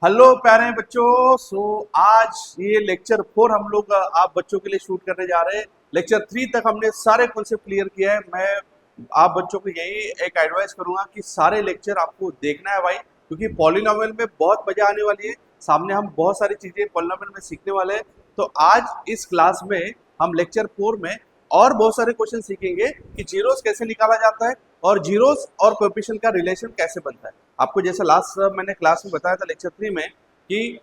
Hello प्यारे बच्चों। आज ये लेक्चर 4 हम लोग आप बच्चों के लिए शूट करने जा रहे हैं। लेक्चर 3 तक हमने सारे कॉन्सेप्ट क्लियर किया है। मैं आप बच्चों को यही एक एडवाइस करूंगा कि सारे लेक्चर आपको देखना है भाई, क्योंकि पॉलिनोमियल में बहुत मजा आने वाली है। सामने हम बहुत सारी चीजें पॉलिनोमियल में सीखने वाले हैं। तो आज इस क्लास में हम लेक्चर 4 में और बहुत सारे क्वेश्चन सीखेंगे कि जीरोस कैसे निकाला जाता है और जीरोस और कोएफिशिएंट का रिलेशन कैसे बनता है। आपको जैसे लास्ट मैंने क्लास में बताया था लेक्चर 3 में कि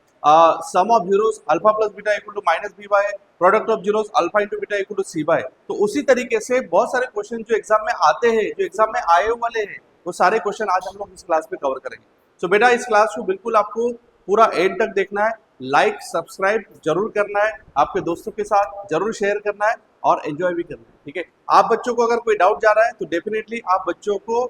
sum of zeros alpha plus beta equal to minus B by product of zeros alpha into beta equal to C by. तो उसी तरीके से बहुत सारे क्वेश्चन जो एग्जाम में आते हैं, जो एग्जाम में आए वाले हैं, वो सारे क्वेश्चन आज हम लोग इस क्लास में कवर करेंगे। तो बेटा इस क्लास को बिल्कुल आपको पूरा एंड तक देखना है, लाइक सब्सक्राइब जरूर करना है, आपके दोस्तों के साथ जरूर शेयर करना है और एंजॉय भी करना है। ठीक है, आप बच्चों को अगर कोई डाउट जा रहा है तो डेफिनेटली आप बच्चों को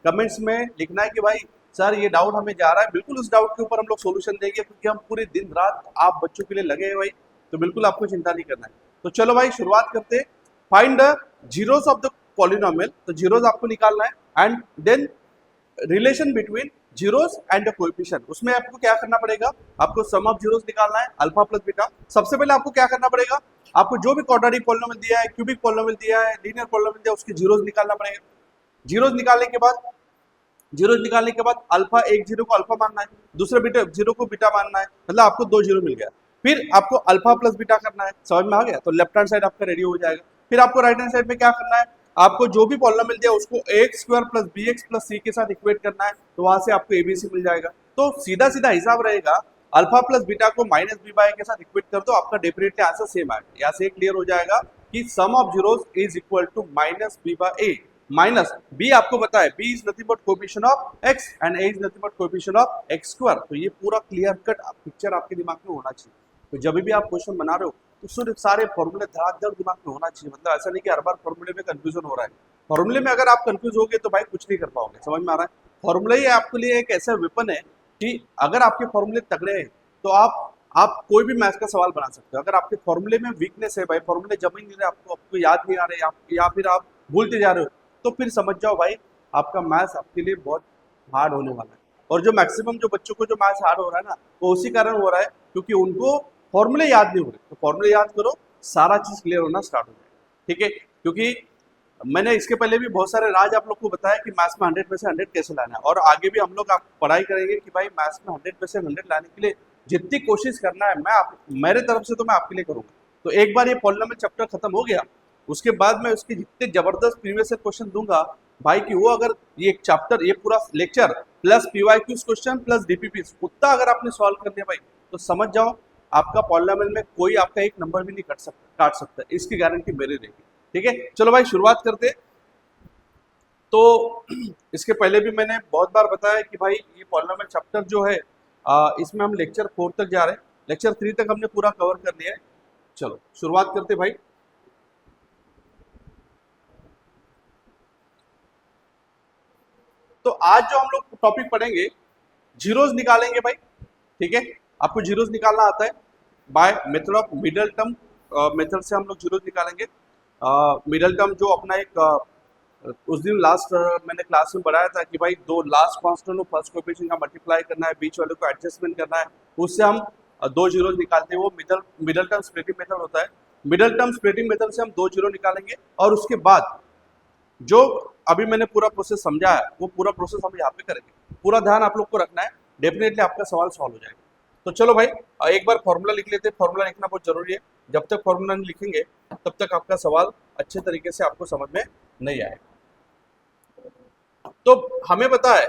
कमेंट्स में लिखना है कि भाई सर ये डाउट हमें जा रहा है। बिल्कुल उस डाउट के ऊपर हम लोग सोल्यूशन देंगे, क्योंकि हम पूरे दिन रात आप बच्चों के लिए लगे हैं भाई। तो बिल्कुल आपको चिंता नहीं करना है। तो चलो भाई शुरुआत करते हैं। Find the zeros of the polynomial. तो जीरोस आपको निकालना है and then relation between zeros and the coefficient. उसमें आपको क्या करना पड़ेगा, आपको सम ऑफ जीरोस निकालना है अल्फा प्लस बीटा। सबसे पहले आपको क्या करना पड़ेगा, आपको जो भी क्वाड्रेटिक पॉलिनोमियल दिया है, क्यूबिक पॉलिनोमियल दिया है, लीनियर पॉलिनोमियल दिया है, उसके जीरोस निकालना पड़ेगा। जीरोस निकालने के बाद अल्फा एक जीरो को अल्फा मानना है, दूसरे बीटा जीरो को बीटा मानना है, मतलब आपको दो जीरो मिल गया। फिर आपको अल्फा प्लस बीटा करना है। समझ में आ गया? तो लेफ्ट हैंड साइड आपका रेडी हो जाएगा। फिर आपको राइट हैंड साइड में क्या करना है, आपको जो भी पॉलिनोमियल दिया उसको x square plus B x plus C के साथ इक्वेट करना है। तो वहां से आपको एबीसी मिल जाएगा। तो सीधा सीधा हिसाब रहेगा, अल्फा प्लस बीटा को माइनस बी बाय के साथ इक्वेट कर दो, आपका डेफिनेटली आंसर सेम आएगा। यहाँ से क्लियर हो जाएगा कि sum of zeros is equal to minus B by A. Minus B आपको पता है, B is nothing but coefficient of x and A is nothing but coefficient of x square. तो ये पूरा क्लियर कट पिक्चर आपके दिमाग में होना चाहिए। तो जब भी आप क्वेश्चन बना रहे हो तो सिर्फ सारे फॉर्मूले धड़ाधड़ दिमाग में होना चाहिए। मतलब ऐसा नहीं कि हर बार फॉर्मूले में कंफ्यूजन हो रहा है। फॉर्मूले में अगर आप कंफ्यूज हो गए तो भाई कुछ नहीं कर पाओगे। समझ में आ रहा है? फॉर्मूला ही आपके लिए एक ऐसा वेपन है कि अगर आपके फॉर्मूले तगड़े हैं तो आप कोई भी मैथ का सवाल बना सकते हो। अगर आपके फॉर्मूले में वीकनेस है, भाई फॉर्मूले जम ही नहीं रहे, आपको याद नहीं आ रहे, या फिर आप भूलते जा रहे हो, तो फिर समझ जाओ भाई आपका मैथ्स आपके लिए बहुत हार्ड होने वाला है। और जो मैक्सिमम जो बच्चों को जो मैथ्स हार्ड हो रहा है ना, वो उसी कारण हो रहा है क्योंकि उनको फॉर्मूले याद नहीं हो रहे। तो फॉर्मूले याद करो, सारा चीज क्लियर होना स्टार्ट हो जाएगा। ठीक है, क्योंकि मैंने इसके पहले भी बहुत सारे राज आप लोग को बताया कि मैथ्स में 100 में से 100 कैसे लाना है, और आगे भी हम लोग आप पढ़ाई करेंगे कि भाई मैथ्स में 100 में से 100 लाने के लिए जितनी कोशिश करना है मेरे तरफ से तो मैं आपके लिए करूंगा। तो एक बार ये पॉलिनोमियल चैप्टर खत्म हो गया, उसके बाद मैं उसके जितने जबरदस्त प्रीवियस क्वेश्चन दूंगा भाई कि वो अगर ये चैप्टर ये पूरा lecture plus PYQs question plus DPP उतना अगर आपने सॉल्व कर दिया भाई, तो समझ जाओ आपका पॉलिनोमियल में कोई आपका एक नंबर भी नहीं काट सकता। इसकी गारंटी मेरी रहेगी। ठीक है, चलो भाई शुरुआत करते। तो इसके पहले भी मैंने बहुत बार बताया कि भाई ये पॉलिनोमियल चैप्टर जो है इसमें हम लेक्चर 4 तक जा रहे हैं। लेक्चर 3 तक हमने पूरा कवर कर लिया है। चलो शुरुआत करते भाई। तो आज जो हम लोग टॉपिक पढ़ेंगे, जीरोस निकालेंगे भाई। ठीक है, आपको जीरोस निकालना आता है by method of middle term method से हम लोग जीरोस निकालेंगे। मिडल टर्म जो अपना एक उस दिन लास्ट मैंने क्लास में बताया था कि भाई दो लास्ट कांस्टेंट और फर्स्ट कोएफिशिएंट का मल्टीप्लाई करना है, बीच वाले को एडजस्टमेंट करना है, उससे हम दो जीरो निकालते हैं। वो मिडल टर्म स्प्लिटिंग मेथड होता है। मिडल टर्म स्प्लिटिंग मेथड से हम दो जीरो निकालेंगे और उसके बाद जो अभी मैंने पूरा प्रोसेस समझाया वो पूरा प्रोसेस हम यहाँ पे करेंगे। पूरा ध्यान आप लोग को रखना है, डेफिनेटली आपका सवाल सॉल्व हो जाएगा। तो चलो भाई एक बार फॉर्मूला लिख लेते हैं। फॉर्मूला लिखना बहुत जरूरी है। जब तक फॉर्मूला नहीं लिखेंगे तब तक आपका सवाल अच्छे तरीके से आपको समझ में नहीं आएगा। तो हमें पता है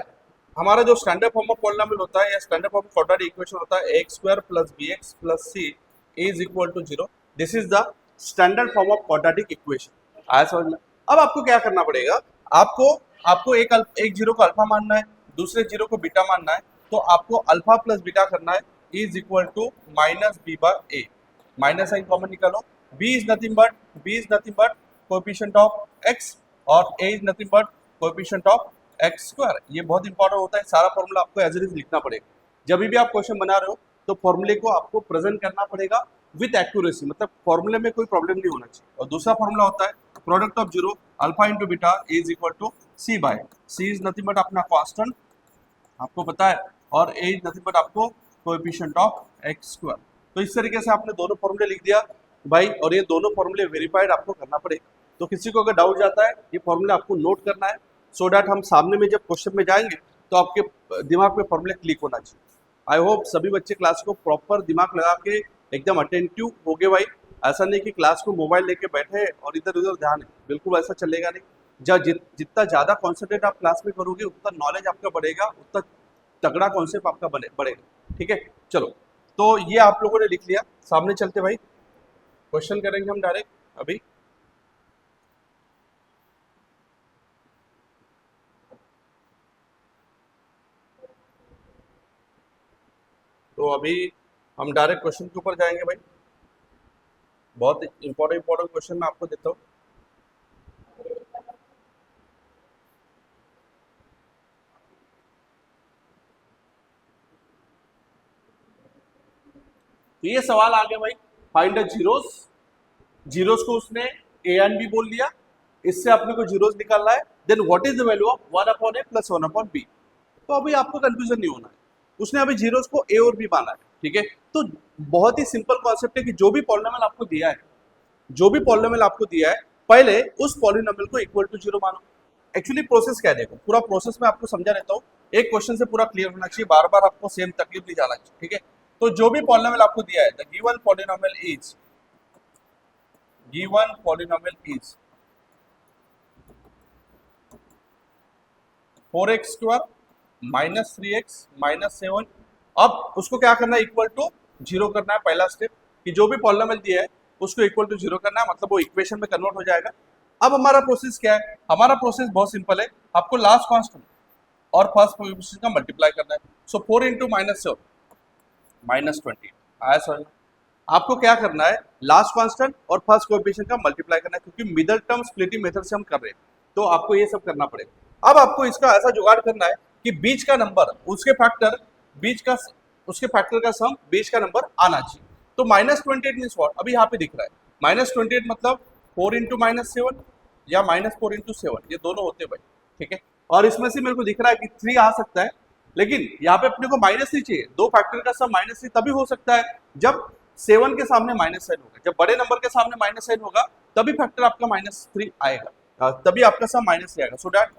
हमारा जो स्टैंडर्ड फॉर्म ऑफ पॉलिनोमियल होता है या standard form of quadratic equation होता है X square plus B x plus C is equal to zero. This is the standard form of quadratic equation. आया समझ में? अब आपको क्या करना पड़ेगा, आपको आपको एक जीरो को अल्फा मानना है, दूसरे जीरो को बीटा मानना है। तो आपको अल्फा प्लस बीटा करना है is equal to minus B by A. Minus sign common निकालो। B is nothing but coefficient of x और ए is nothing but coefficient of x square. ये बहुत इंपॉर्टेंट होता है। सारा फॉर्मूला आपको एज इट इज लिखना पड़ेगा। जब भी आप क्वेश्चन बना रहे हो तो फॉर्मूले को आपको प्रेजेंट करना पड़ेगा विथ एक्यूरेसी, मतलब फॉर्मूले में कोई प्रॉब्लम नहीं होना चाहिए। और दूसरा फॉर्मूला होता है product of zero alpha into beta is equal to C by c is nothing but अपना कांस्टेंट आपको पता है, और ए इज नथिंग बट आपको कोएफिशिएंट ऑफ एक्स स्क्वायर। तो इस तरीके से आपने दोनों फॉर्मूले लिख दिया भाई, और ये दोनों फॉर्मूले वेरीफाइड आपको करना पड़ेगा। तो किसी को अगर डाउट जाता है ये फॉर्मूला आपको नोट करना है, सो डैट हम सामने में जब क्वेश्चन में जाएंगे तो आपके दिमाग में फॉर्मूले क्लिक होना चाहिए। आई होप सभी बच्चे क्लास को प्रॉपर दिमाग लगा के एकदम अटेंटिव हो गए भाई। ऐसा नहीं कि क्लास को मोबाइल लेके बैठे और इधर उधर ध्यान है, बिल्कुल ऐसा चलेगा नहीं। जितना ज़्यादा कॉन्सेंट्रेट आप क्लास में करोगे उतना नॉलेज आपका बढ़ेगा, उतना तगड़ा कॉन्सेप्ट आपका बढ़ेगा। ठीक है, चलो तो ये आप लोगों ने लिख लिया। सामने चलते भाई, क्वेश्चन करेंगे हम डायरेक्ट अभी। तो अभी हम डायरेक्ट क्वेश्चन के ऊपर जाएंगे भाई। बहुत इंपॉर्टेंट क्वेश्चन मैं आपको देता हूँ। तो ये सवाल आ गया भाई, फाइंड द जीरोस। जीरोस को उसने ए एंड बी बोल दिया, इससे अपने को जीरोस निकालना है। Then what is the value of 1/a plus 1/b। तो अभी आपको कंफ्यूजन नहीं होना है, उसने अभी जीरोस को ए और बी माना है। ठीक है, तो बहुत ही सिंपल कॉन्सेप्ट है कि जो भी पॉलिनोमियल आपको दिया है, जो भी पॉलिनोमियल आपको दिया है, पहले उस पॉलिनोमियल को इक्वल टू जीरो मानो। एक्चुअली प्रोसेस क्या है, देखो पूरा प्रोसेस मैं आपको समझा देता हूँ, एक क्वेश्चन से पूरा क्लियर होना चाहिए, बार बार आपको सेम तकलीफ नहीं जाना चाहिए। ठीक है, तो जो भी पॉलिनोमियल आपको दिया है, the given polynomial is 4x square minus 3x minus 7। अब उसको क्या करना है, इक्वल टू जीरो करना है। पहला स्टेप कि जो भी पॉलिनोमियल दिया है उसको इक्वल टू जीरो करना है, मतलब वो इक्वेशन में कन्वर्ट हो जाएगा। अब हमारा प्रोसेस क्या है, हमारा प्रोसेस बहुत सिंपल है, आपको लास्ट कांस्टेंट और फर्स्ट कोएफिशिएंट का मल्टीप्लाई करना है। सो 4 इंटू माइनस 7 माइनस 20 आया सर। आपको क्या करना है, लास्ट कांस्टेंट और फर्स्ट कोएफिशिएंट का मल्टीप्लाई करना है, क्योंकि मिडल टर्म स्प्लिटिंग मेथड से हम कर रहे हैं, तो आपको ये सब करना पड़ेगा। अब आपको इसका ऐसा जुगाड़ करना है कि बीच का नंबर उसके फैक्टर, बीच का उसके फैक्टर का सम बीच का नंबर आना चाहिए। तो माइनस 28 मीन्स व्हाट, अभी यहाँ पे दिख रहा है माइनस 28 मतलब 4 इंटू माइनस 7 या माइनस 4 इंटू 7, ये दोनों होते हैं भाई। ठीक है, और इसमें से मेरे को दिख रहा है कि 3 आ सकता है, लेकिन यहाँ पे अपने को माइनस 3 चाहिए। दो फैक्टर का सम माइनस 3 तभी हो सकता है जब 7 के सामने माइनस साइन होगा, जब बड़े नंबर के सामने माइनस साइन होगा तभी फैक्टर आपका माइनस 3 आएगा, तभी आपका सम माइनस 3 आएगा। So that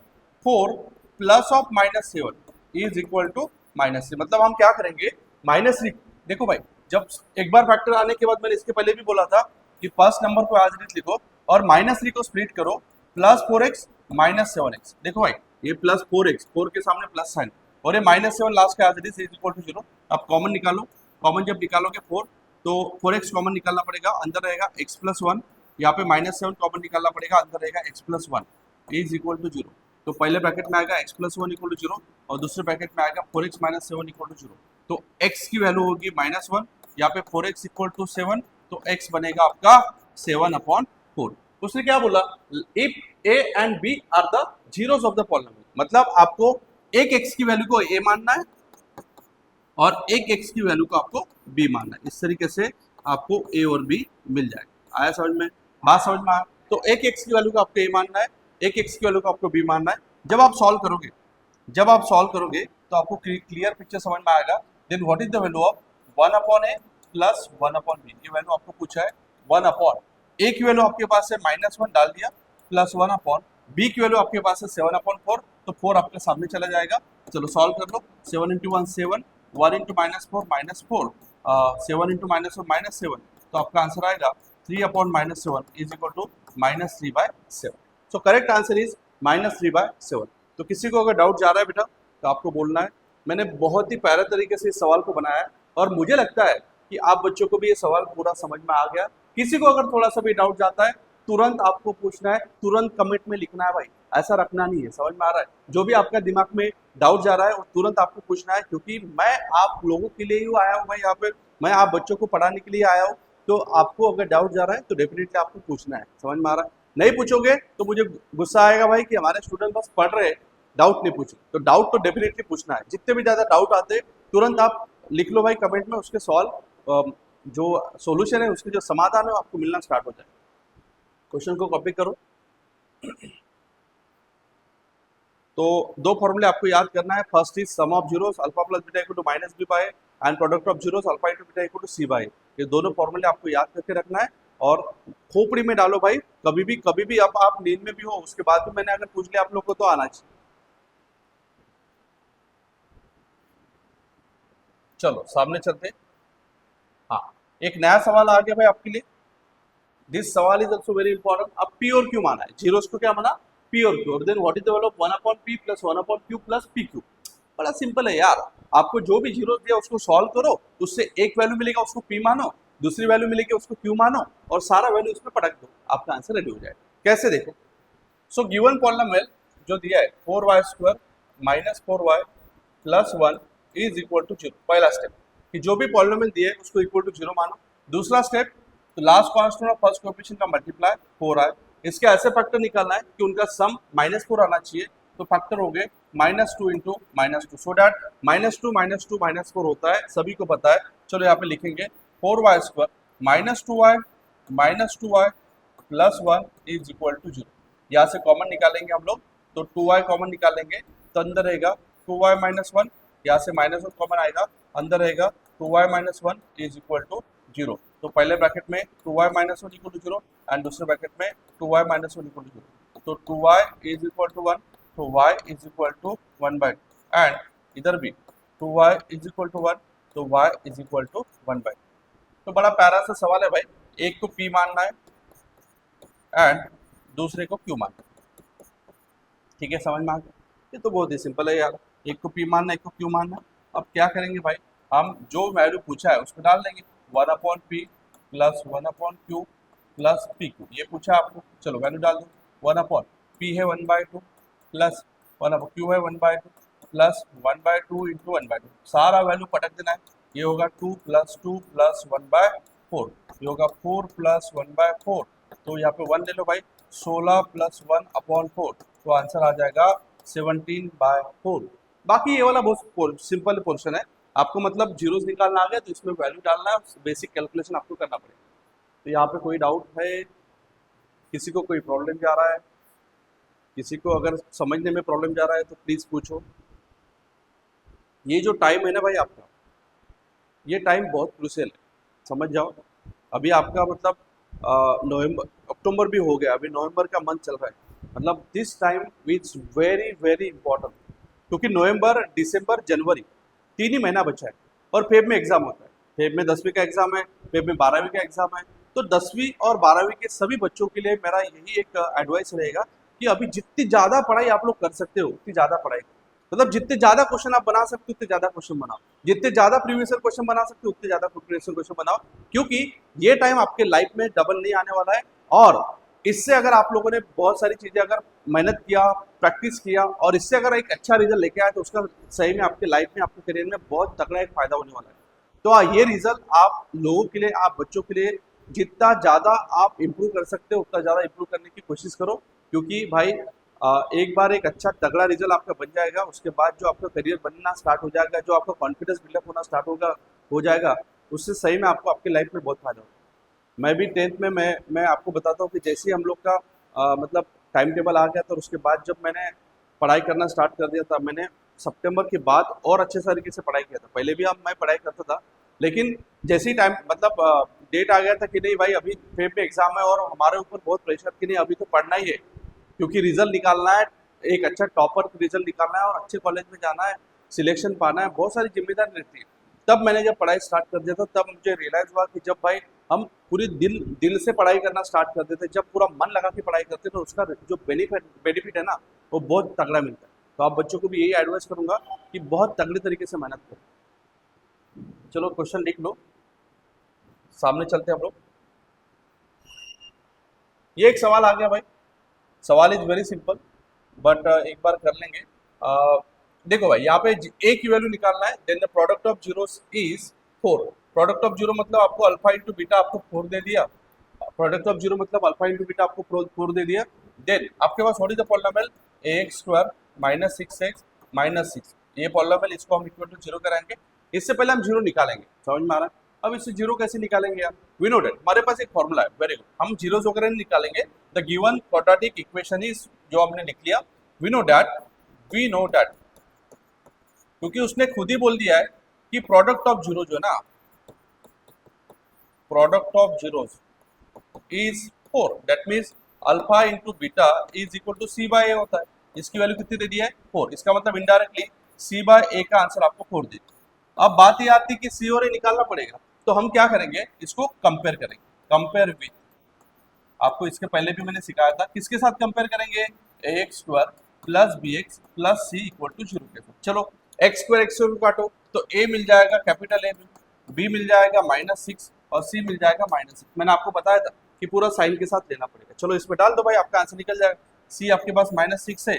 4 plus of minus 7 is equal to minus 3। मतलब हम क्या करेंगे, माइनस 3, देखो भाई जब एक बार फैक्टर आने के बाद, मैंने इसके पहले भी बोला था कि फर्स्ट नंबर को एज इट इज लिखो और माइनस 3 को स्प्लिट करो, प्लस 4x माइनस 7x। देखो भाई ये प्लस 4x, 4 के सामने प्लस साइन, और ये माइनस 7 लास्ट का as it is equal to 0। अब कॉमन निकालो, कॉमन जब निकालोगे 4 तो 4x कॉमन निकालना पड़ेगा, अंदर रहेगा x प्लस 1, यहाँ पे माइनस 7 कॉमन निकालना पड़ेगा, अंदर रहेगा x plus 1 is equal to 0। तो पहले ब्रैकेट में आएगा x प्लस 1 इक्वल टू 0 और दूसरे ब्रैकेट में आएगा 4x माइनस 7 इक्वल टू 0। तो x की वैल्यू होगी माइनस 1, यहाँ पे 4x इक्वल टू 7, तो x बनेगा आपका 7/4। उसने क्या बोला, if a and b are the zeros of the polynomial, मतलब आपको एक x की वैल्यू को a मानना है और एक x की वैल्यू को आपको b मानना है। इस तरीके से आपको a और b मिल जाएगा। आया समझ में, बात समझ में आया? तो एक x की वैल्यू को आपको a मानना है, एक x की वैल्यू को आपको b मानना है। जब आप सॉल्व करोगे तो आपको क्लियर पिक्चर समझ में आएगा। Then what is the value of 1/a plus 1/b, ये वैल्यू आपको पूछा है 1/a की वैल्यू आपके पास है -1 डाल दिया, प्लस 1/b की वैल्यू आपके पास है 7/4, तो 4 आपके सामने चला जाएगा। चलो सॉल्व कर लो, 7 इंटू 1 7, 1 इंटू -4 -4, 7 इंटू -1 -7, तो आपका आंसर आएगा 3/-7 is equal to -3/7। So correct answer is -3/7। तो किसी को अगर डाउट जा रहा है बेटा तो आपको बोलना है। मैंने बहुत ही प्यारे तरीके से इस सवाल को बनाया है और मुझे लगता है कि आप बच्चों को भी ये सवाल पूरा समझ में आ गया। किसी को अगर थोड़ा सा भी डाउट जाता है तुरंत आपको पूछना है, तुरंत कमेंट में लिखना है भाई, ऐसा रखना नहीं है। समझ में आ रहा है? जो भी आपका दिमाग में डाउट जा रहा है वो तुरंत आपको पूछना है, क्योंकि मैं आप लोगों के लिए ही आया हूँ भाई, यहाँ पे मैं आप बच्चों को पढ़ाने के लिए आया हूँ। तो आपको अगर डाउट जा रहा है तो डेफिनेटली आपको पूछना है। समझ में आ रहा है? नहीं पूछोगे तो मुझे गुस्सा आएगा भाई कि हमारे स्टूडेंट बस पढ़ रहे हैं, डाउट नहीं पूछे। तो डाउट तो डेफिनेटली पूछना है। जितने भी ज़्यादा डाउट आते हैं तुरंत आप लिख लो भाई कमेंट में, उसके सॉल्व जो सॉल्यूशन है, उसके जो समाधान है वो आपको मिलना स्टार्ट हो जाए। क्वेश्चन को कॉपी करो। तो दो फॉर्मूले आपको याद करना है। First is sum of zeros alpha plus beta equal to minus B by and product of zeros alpha into beta equal to c by. ये दोनों फॉर्मूले आपको याद करके रखना है और खोपड़ी में डालो भाई। कभी भी अब आप नींद में भी हो उसके बाद भी मैंने अगर पूछ लिया आप लोग को तो आना चाहिए। चलो सामने चलते। हाँ, एक नया सवाल आ गया भाई आपके लिए। दिस सवाल इज ऑल्सो वेरी इंपॉर्टेंट। अब पी और क्यू माना है, जीरोस को क्या माना, पी और क्यू, और then what is the value of 1 upon p plus 1 upon q plus p q. बड़ा सिंपल है यार, आपको जो भी जीरो दिया उसको सॉल्व करो, उससे एक वैल्यू मिलेगा उसको पी मानो, दूसरी वैल्यू मिलेगी उसको क्यू मानो, और सारा वैल्यू उसमें पटक दो, आपका आंसर रेडी हो जाएगा। कैसे देखो, सो गिवन पॉलिनोमियल जो दिया है 4y² minus 4y plus 1 is equal to 0। पहला स्टेप कि जो भी पॉलिनोमियल दिया है उसको इक्वल टू 0 मानो। दूसरा स्टेप, तो last constant of first coefficient का मल्टीप्लाई 4 आए, इसके ऐसे फैक्टर निकालना है कि उनका सम -4 आना चाहिए। तो फैक्टर हो गए -2 इंटू -2, सो डैट -2 -4 होता है, सभी को पता है। चलो यहाँ पे लिखेंगे 4y² -2y plus 1 is equal to 0। यहाँ से कॉमन निकालेंगे हम लोग, तो 2y कॉमन निकालेंगे तो अंदर रहेगा 2y माइनस 1, यहाँ से -1 कॉमन आएगा, अंदर रहेगा 2y minus 1 is equal to 0। तो पहले ब्रैकेट में 2y minus 1 equal to 0 and दूसरे ब्रैकेट में 2y माइनस 1 इक्वल टू 0। तो 2y इज इक्वल टू 1, तो y is equal to 1/2 and इधर भी 2y इज इक्वल टू 1, तो y इज इक्वल टू 1/2। तो बड़ा प्यारा सा सवाल है भाई, एक को p मानना है एंड दूसरे को q मानना है। ठीक है, समझ में आ गया? ये तो बहुत ही सिंपल है यार, एक को p मानना है, एक को q मानना है। अब क्या करेंगे भाई, हम जो वैल्यू पूछा है उसको डाल देंगे, 1 upon p plus 1 upon q plus p Q, ये पूछा आपको। चलो वैल्यू डाल दो, 1 अपॉन पी है 1/2 प्लस 1 अपॉन क्यू है 1/2 प्लस 1/2 इंटू 1/2, सारा वैल्यू पटक देना है। ये होगा 2 प्लस 2 प्लस 1/4, ये होगा 4 प्लस 1/4, तो यहाँ पे 1 ले लो भाई, 16 प्लस 1 अपॉन 4, तो आंसर आ जाएगा 17/4। बाकी ये वाला बहुत सिंपल पोर्शन है, आपको मतलब जीरोस निकालना आ गया तो इसमें वैल्यू डालना है, बेसिक कैलकुलेशन आपको करना पड़ेगा। तो यहाँ पे कोई डाउट है, किसी को कोई प्रॉब्लम जा रहा है, किसी को अगर समझने में प्रॉब्लम जा रहा है तो प्लीज़ पूछो। ये जो टाइम है ना भाई आपका, ये टाइम बहुत क्रूशियल है, समझ जाओ। अभी आपका मतलब नवंबर अक्टूबर भी हो गया, अभी नवंबर का मंथ चल रहा है, मतलब this time is very very important, क्योंकि नवंबर दिसंबर जनवरी 3 ही महीना बचा है और फेब में एग्जाम होता है। फेब में 10वीं का एग्जाम है, फेब में 12वीं का एग्जाम है। तो 10वीं और 12वीं के सभी बच्चों के लिए मेरा यही एक एडवाइस रहेगा कि अभी जितनी ज़्यादा पढ़ाई आप लोग कर सकते हो उतनी ज़्यादा पढ़ाई, मतलब जितने ज़्यादा क्वेश्चन आप बना सकते हो उतने ज़्यादा क्वेश्चन बनाओ, जितने ज़्यादा प्रीवियस ईयर क्वेश्चन बना सकते हो उतने ज़्यादा प्रीवियस ईयर क्वेश्चन बनाओ, क्योंकि ये टाइम आपके लाइफ में डबल नहीं आने वाला है। और इससे अगर आप लोगों ने बहुत सारी चीज़ें अगर मेहनत किया, प्रैक्टिस किया और इससे अगर एक अच्छा रिजल्ट लेके आए तो उसका सही में आपके लाइफ में, आपके करियर में बहुत तगड़ा एक फायदा होने वाला है। तो ये रिजल्ट आप लोगों के लिए, आप बच्चों के लिए जितना ज़्यादा आप इम्प्रूव कर सकते हो उतना ज़्यादा इम्प्रूव करने की कोशिश करो, क्योंकि भाई एक बार एक अच्छा तगड़ा रिजल्ट आपका बन जाएगा, उसके बाद जो आपका करियर बनना स्टार्ट हो जाएगा, जो आपका कॉन्फिडेंस बिल्डअप होना स्टार्ट हो जाएगा, उससे सही में आपको आपके लाइफ में बहुत फायदा होगा। मैं भी 10th में मैं आपको बताता हूँ कि जैसे ही हम लोग का मतलब टाइम टेबल आ गया तो उसके बाद जब मैंने पढ़ाई करना स्टार्ट कर दिया था, मैंने सितंबर के बाद और अच्छे तरीके से पढ़ाई किया था। पहले भी मैं पढ़ाई करता था, लेकिन जैसे ही टाइम मतलब डेट आ गया था कि नहीं भाई अभी फेब में एग्जाम है और हमारे ऊपर बहुत प्रेशर कि नहीं अभी तो पढ़ना ही है, क्योंकि रिजल्ट निकालना है, एक अच्छा टॉपर रिजल्ट निकालना है और अच्छे कॉलेज में जाना है, सिलेक्शन पाना है, बहुत सारी जिम्मेदारी रहती है। तब मैंने जब पढ़ाई स्टार्ट कर दिया था तब मुझे रियलाइज़ हुआ कि जब भाई हम पूरी दिल से पढ़ाई करना स्टार्ट कर देते, जब पूरा मन लगा के पढ़ाई करते तो उसका जो बेनिफिट है ना वो बहुत तगड़ा मिलता है। तो आप बच्चों को भी यही एडवाइस करूंगा कि बहुत तगड़े तरीके से मेहनत करो। चलो क्वेश्चन लिख लो, सामने चलते हैं हम लोग। ये एक सवाल आ गया भाई, सवाल इज वेरी सिंपल बट एक बार कर लेंगे। देखो भाई यहाँ पे ए की वैल्यू निकालना है, then the product of zeros is 4। Product of zero मतलब आपको अल्फा इंटू बीटा आपको 4 दे दिया, प्रोडक्ट ऑफ जीरो मतलब अल्फा इंटू बीटा आपको 4 दे दिया। देन आपके पास what is the polynomial ax² minus 6x minus 6, ये पॉलिनोमियल, इसको हम इक्वल टू 0 कराएंगे। इससे पहले हम 0 निकालेंगे, समझ में आ रहा है? अब इससे 0 कैसे निकालेंगे यार? वी नो दैट हमारे पास एक फॉर्मूला है, वेरी गुड, हम जीरोस वगैरह नहीं निकालेंगे। The given quadratic equation is, जो हमने लिख लिया, वी नो दैट क्योंकि उसने खुद ही बोल दिया है कि प्रोडक्ट ऑफ जीरो जो है ना, product of zeros is 4, that means alpha into beta is equal to C by A होता है। इसकी वैल्यू कितनी दे दी है 4, इसका मतलब इनडायरेक्टली सी बाय ए का आंसर आपको 4 दे। अब बात ये आती है कि सी और ए निकालना पड़ेगा, तो हम क्या करेंगे, इसको कंपेयर करेंगे। कंपेयर विथ, आपको इसके पहले भी मैंने सिखाया था, किसके साथ कंपेयर करेंगे, A x square plus B x plus C equal to 0 के साथ। चलो एक्स स्क्वायर को काटो तो ए मिल जाएगा कैपिटल ए में, बी मिल जाएगा -6 और सी मिल जाएगा -6। मैंने आपको बताया था कि पूरा साइन के साथ लेना पड़ेगा। चलो इसमें डाल दो भाई, आपका आंसर निकल जाएगा। सी आपके पास -6 है,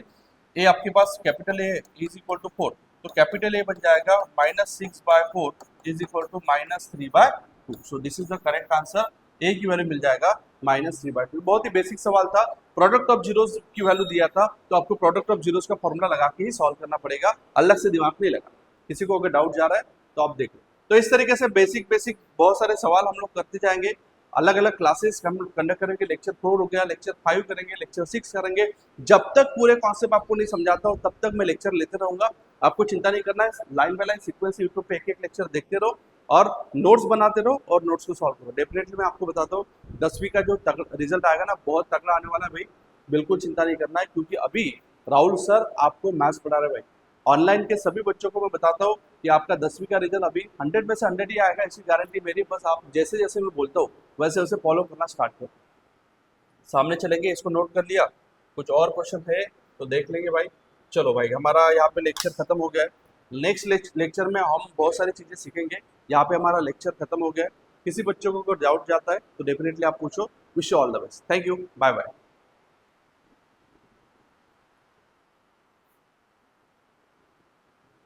ए आपके पास capital A is equal to 4, तो कैपिटल ए बन जाएगा -6/4 is equal to -3/2। So this is the correct answer. A की वैल्यू मिल जाएगा -3/2। बहुत ही बेसिक सवाल था, प्रोडक्ट ऑफ जीरोस की वैल्यू दिया था तो आपको प्रोडक्ट ऑफ जीरोस का फॉर्मूला लगा के ही सॉल्व करना पड़ेगा, अलग से दिमाग नहीं लगा। किसी को अगर डाउट जा रहा है तो आप देख लो। तो इस तरीके से बेसिक बहुत सारे सवाल हम लोग करते जाएंगे। अलग अलग क्लासेस हम लोग कंडक्ट करेंगे, लेक्चर 4 हो गया, लेक्चर 5 करेंगे, लेक्चर 6 करेंगे। जब तक पूरे कॉन्सेप्ट आपको नहीं समझाता हो तब तक मैं लेक्चर लेते रहूंगा। आपको चिंता नहीं करना है, line by line sequence YouTube पे एक लेक्चर देखते रहो और नोट्स बनाते रहो और नोट्स को सॉल्व करो। डेफिनेटली मैं आपको बताता हूँ 10वीं का जो रिजल्ट आएगा ना, बहुत तगड़ा आने वाला है भाई, बिल्कुल चिंता नहीं करना है। क्योंकि अभी राहुल सर आपको मैथ्स पढ़ा रहे भाई, ऑनलाइन के सभी बच्चों को मैं बताता हूँ कि आपका 10वीं का रिजल्ट अभी 100 में से 100 ही आएगा, ऐसी गारंटी मेरी। बस आप जैसे जैसे मैं बोलता हूँ वैसे वैसे फॉलो करना स्टार्ट करो। सामने चलेंगे, इसको नोट कर लिया, कुछ और क्वेश्चन है तो देख लेंगे भाई। चलो भाई, हमारा यहाँ पे लेक्चर खत्म हो गया है। नेक्स्ट लेक्चर में हम बहुत सारी चीज़ें सीखेंगे। यहाँ पे हमारा लेक्चर खत्म हो गया है। किसी बच्चों को अगर डाउट जाता है तो डेफिनेटली आप पूछो। Wish you all the best. Thank you, bye bye.